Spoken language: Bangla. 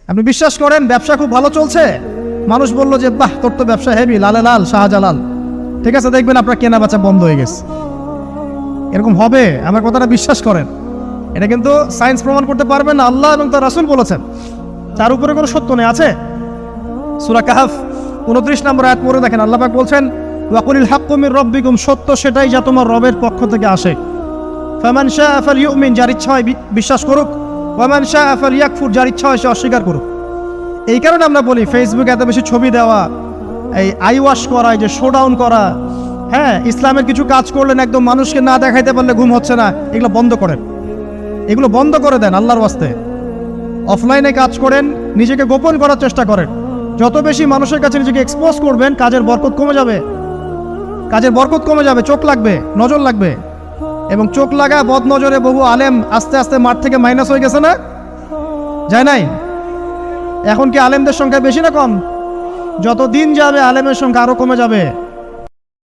আপনি বিশ্বাস করেন ব্যবসা খুব ভালো চলছে, মানুষ বললো যে বাহ তোর তো ব্যবসা হেভি, লালে লাল শাহজালাল, ঠিক আছে, দেখবেন আপনার কেনা বেচা বন্ধ হয়ে গেছে। এরকম হবে, আমার কথাটা বিশ্বাস করেন। এটা কিন্তু সায়েন্স প্রমাণ করতে পারবে না, আল্লাহ এবং তার রাসূল বলেছেন, তার উপরে কোনো সত্য নেই। আছে সূরা কাহফ 29 নম্বর আয়াত পড়ে দেখেন, আল্লাহ পাক বলছেন ওয়াকুলিল হাক্কু মির রাব্বিকুম, সত্য সেটাই যা তোমার রবের পক্ষ থেকে আসে। ফামান শাআ ফালইউমিন, যার ইচ্ছা হয় বিশ্বাস করুক, ওয়ামান শাআ ফালইয়াকফুর, যার ইচ্ছা হয় সে অস্বীকার করুক। এই কারণে আমরা বলি ফেসবুকে এত বেশি ছবি দেওয়া, এই আই ওয়াশ করা, এই যে শোডাউন করা, হ্যাঁ ইসলামের কিছু কাজ করলেন একদম মানুষকে না দেখাইতে পারলে ঘুম হচ্ছে না, এগুলো বন্ধ করেন, এগুলো বন্ধ করে দেন আল্লাহর ওয়াস্তে। অফলাইনে কাজ করেন, নিজেকে গোপন করার চেষ্টা করেন। যত বেশি মানুষের কাছে নিজেকে এক্সপোজ করবেন কাজের বরকত কমে যাবে, কাজের বরকত কমে যাবে, চোখ লাগবে, নজর লাগবে। এবং চোখ লাগা বদ নজরে বহু আলেম আস্তে আস্তে মাঠ থেকে মাইনাস হয়ে গেছে না, যায় নাই? এখন কি আলেমদের সংখ্যা বেশি না কম? যত দিন যাবে আলেমের সংখ্যা আরো কমে যাবে।